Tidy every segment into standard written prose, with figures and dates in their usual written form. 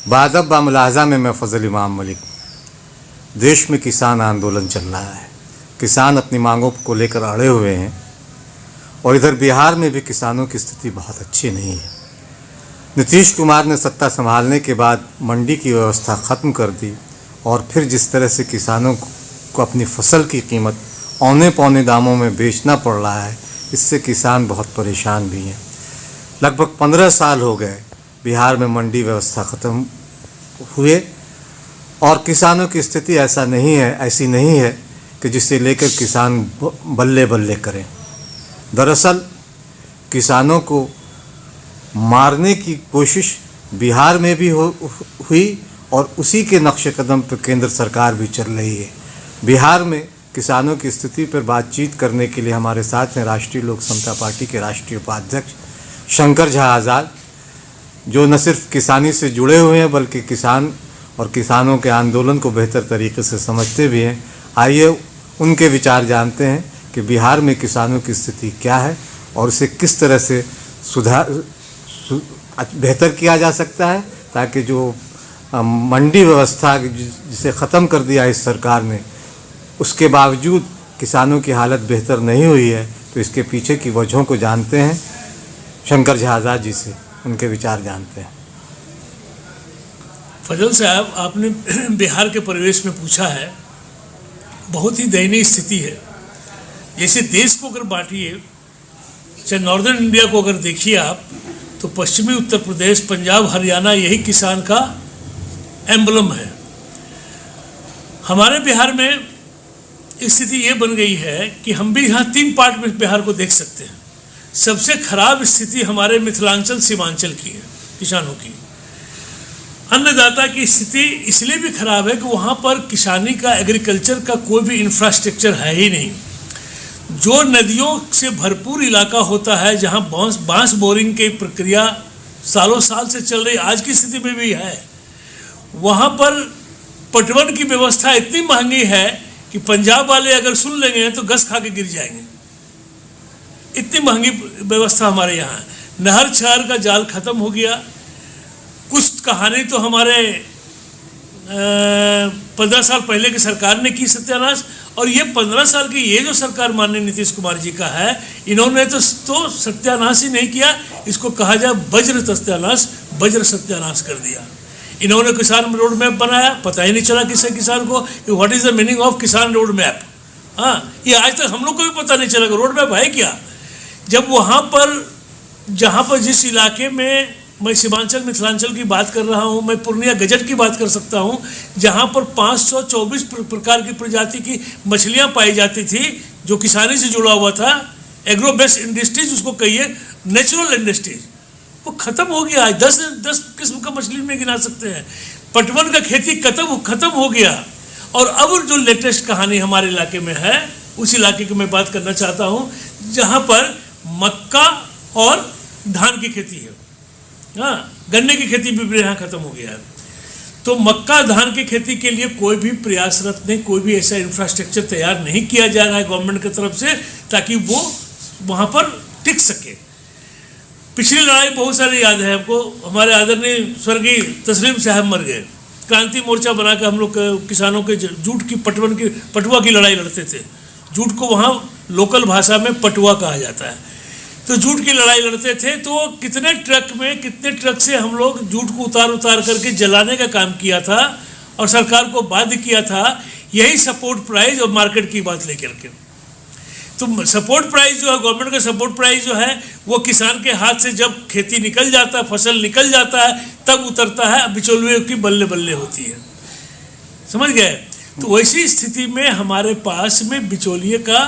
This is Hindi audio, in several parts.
बादब बा मुलाहजा में मैं फजल इमाम मलिक। देश में किसान आंदोलन चल रहा है, किसान अपनी मांगों को लेकर अड़े हुए हैं और इधर बिहार में भी किसानों की स्थिति बहुत अच्छी नहीं है। नीतीश कुमार ने सत्ता संभालने के बाद मंडी की व्यवस्था ख़त्म कर दी और फिर जिस तरह से किसानों को अपनी फसल की कीमत औने पौने दामों में बेचना पड़ रहा है, इससे किसान बहुत परेशान भी हैं। लगभग 15 साल हो गए बिहार में मंडी व्यवस्था ख़त्म हुए और किसानों की स्थिति ऐसी नहीं है कि जिसे लेकर किसान बल्ले बल्ले करें। दरअसल किसानों को मारने की कोशिश बिहार में भी हुई और उसी के नक्शे कदम पर केंद्र सरकार भी चल रही है। बिहार में किसानों की स्थिति पर बातचीत करने के लिए हमारे साथ हैं राष्ट्रीय लोक समता पार्टी के राष्ट्रीय उपाध्यक्ष शंकर झा आज़ाद, जो न सिर्फ किसानी से जुड़े हुए हैं बल्कि किसान और किसानों के आंदोलन को बेहतर तरीके से समझते भी हैं। आइए उनके विचार जानते हैं कि बिहार में किसानों की स्थिति क्या है और उसे किस तरह से बेहतर किया जा सकता है, ताकि जो मंडी व्यवस्था जिसे ख़त्म कर दिया इस सरकार ने, उसके बावजूद किसानों की हालत बेहतर नहीं हुई है। तो इसके पीछे की वजहों को जानते हैं शंकर झा आज़ाद जी से, उनके विचार जानते हैं। फजल साहब, आपने बिहार के परिवेश में पूछा है, बहुत ही दयनीय स्थिति है। जैसे देश को अगर बांटिए, चाहे नॉर्दर्न इंडिया को अगर देखिए आप, तो पश्चिमी उत्तर प्रदेश, पंजाब, हरियाणा यही किसान का एम्बलम है। हमारे बिहार में स्थिति ये बन गई है कि हम भी यहाँ 3 पार्ट में बिहार को देख सकते हैं। सबसे खराब स्थिति हमारे मिथिलांचल सीमांचल की है, किसानों की। अन्नदाता की स्थिति इसलिए भी खराब है कि वहाँ पर किसानी का, एग्रीकल्चर का कोई भी इंफ्रास्ट्रक्चर है ही नहीं। जो नदियों से भरपूर इलाका होता है, जहाँ बांस बोरिंग की प्रक्रिया सालों साल से चल रही, आज की स्थिति में भी है, वहाँ पर पटवन की व्यवस्था इतनी महंगी है कि पंजाब वाले अगर सुन लेंगे तो गस खा के गिर जाएंगे। इतनी महंगी व्यवस्था हमारे यहाँ है। नहर छहर का जाल खत्म हो गया। कुछ कहानी तो हमारे 15 साल पहले की सरकार ने की सत्यानाश, और ये 15 साल की ये जो सरकार माननीय नीतीश कुमार जी का है, इन्होंने तो सत्यानाश ही नहीं किया, इसको कहा जाए वज्र सत्यानाश, वज्र सत्यानाश कर दिया। इन्होंने किसान रोड मैप बनाया, पता ही नहीं चला किसी किसान को कि what is the meaning of किसान रोड मैप। हाँ, ये आज तक हम लोग को भी पता नहीं चला कि रोड मैप है क्या। जब वहाँ पर, जहाँ पर जिस इलाके में, मैं सीमांचल मिथिलांचल की बात कर रहा हूँ, मैं पूर्णिया गजट की बात कर सकता हूँ, जहाँ पर 524 प्रकार की प्रजाति की मछलियाँ पाई जाती थी, जो किसानी से जुड़ा हुआ था, एग्रो बेस्ड इंडस्ट्रीज उसको कहिए, नेचुरल इंडस्ट्रीज, वो ख़त्म हो गया। आज 10 किस्म का मछली में गिना सकते हैं। पटवन का खेती खत्म हो गया। और अब जो लेटेस्ट कहानी हमारे इलाके में है, उस इलाके की मैं बात करना चाहता हूँ, जहाँ पर मक्का और धान की खेती है। हाँ, गन्ने की खेती भी यहाँ ख़त्म हो गया है। तो मक्का धान की खेती के लिए कोई भी प्रयासरत नहीं, कोई भी ऐसा इंफ्रास्ट्रक्चर तैयार नहीं किया जा रहा है गवर्नमेंट की तरफ से, ताकि वो वहाँ पर टिक सके। पिछली लड़ाई बहुत सारी याद है हमको। हमारे आदरणीय स्वर्गीय तस्लीम साहब मर गए, क्रांति मोर्चा बना कर हम लोग किसानों के जूट की पटुआ की लड़ाई लड़ते थे। जूट को वहाँ लोकल भाषा में पटुआ कहा जाता है। तो जूट की लड़ाई लड़ते थे, तो कितने ट्रक से हम लोग जूट को उतार करके जलाने का काम किया था और सरकार को बाध्य किया था, यही सपोर्ट प्राइस और मार्केट की बात लेकर के। तो सपोर्ट प्राइस जो है, गवर्नमेंट का सपोर्ट प्राइस जो है, वो किसान के हाथ से जब खेती निकल जाता है, फसल निकल जाता है, तब उतरता है, बिचौलिए की बल्ले बल्ले होती है। समझ गए? तो वैसी स्थिति में हमारे पास में बिचौलिए का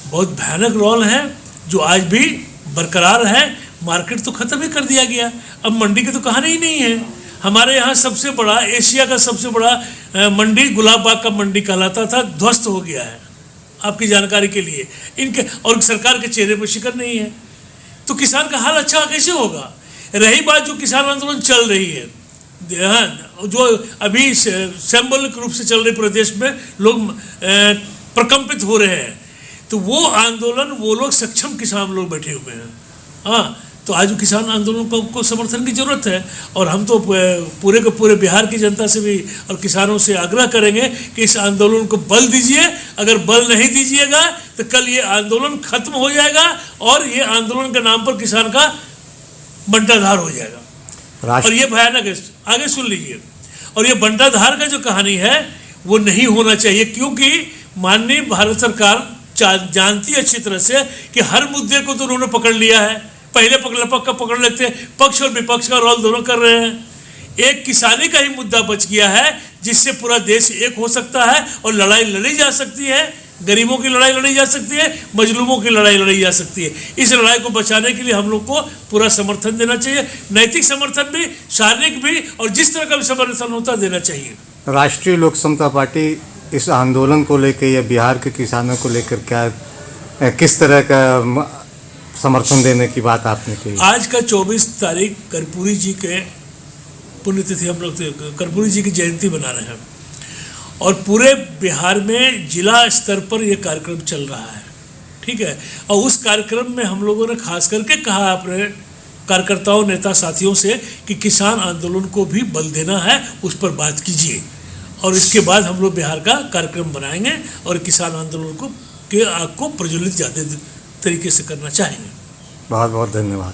बहुत भयानक रोल है, जो आज भी बरकरार है। मार्केट तो ख़त्म ही कर दिया गया, अब मंडी की तो कहानी ही नहीं है। हमारे यहाँ सबसे बड़ा, एशिया का सबसे बड़ा मंडी गुलाब बाग का मंडी कहलाता था, ध्वस्त हो गया है, आपकी जानकारी के लिए। इनके और सरकार के चेहरे पर शिकन नहीं है, तो किसान का हाल अच्छा कैसे होगा। रही बात जो किसान आंदोलन चल रही है, जो अभी सिंबॉलिक रूप से चल रही प्रदेश में, लोग प्रकंपित हो रहे हैं, तो वो आंदोलन, वो लोग सक्षम किसान लोग बैठे हुए हैं। हाँ, तो आज किसान आंदोलन को समर्थन की जरूरत है। और हम तो पूरे के पूरे बिहार की जनता से भी और किसानों से आग्रह करेंगे कि इस आंदोलन को बल दीजिए। अगर बल नहीं दीजिएगा तो कल ये आंदोलन खत्म हो जाएगा और ये आंदोलन के नाम पर किसान का बंटाधार हो जाएगा। और ये भयानक है, आगे सुन लीजिए। और ये बंटाधार का जो कहानी है वो नहीं होना चाहिए, क्योंकि माननीय भारत सरकार जानती है अच्छी तरह से कि हर मुद्दे को तो उन्होंने पकड़ लिया है। पहले पकड़ लेते हैं, पक्ष और विपक्ष का रोल दोनों कर रहे हैं। एक किसानी का ही मुद्दा बच गया है जिससे पूरा देश एक हो सकता है और लड़ाई लड़ी जा सकती है। गरीबों की लड़ाई लड़ी जा सकती है, मजलूमों की लड़ाई लड़ी जा सकती है। इस लड़ाई को बचाने के लिए हम लोग को पूरा समर्थन देना चाहिए, नैतिक समर्थन भी, शारीरिक भी, और जिस तरह का भी समर्थन होता देना चाहिए। राष्ट्रीय लोक समता पार्टी इस आंदोलन को लेकर या बिहार के किसानों को लेकर क्या किस तरह का समर्थन देने की बात आपने कही? आज का 24 तारीख कर्पूरी जी के पुण्यतिथि, हम लोग कर्पूरी जी की जयंती मना रहे हैं और पूरे बिहार में जिला स्तर पर यह कार्यक्रम चल रहा है, ठीक है। और उस कार्यक्रम में हम लोगों ने खास करके कहा अपने कार्यकर्ताओं, नेता साथियों से कि किसान आंदोलन को भी बल देना है, उस पर बात कीजिए। और इसके बाद हम लोग बिहार का कार्यक्रम बनाएंगे और किसान आंदोलन को आग को प्रज्वलित ज़्यादा तरीके से करना चाहेंगे। बहुत बहुत धन्यवाद।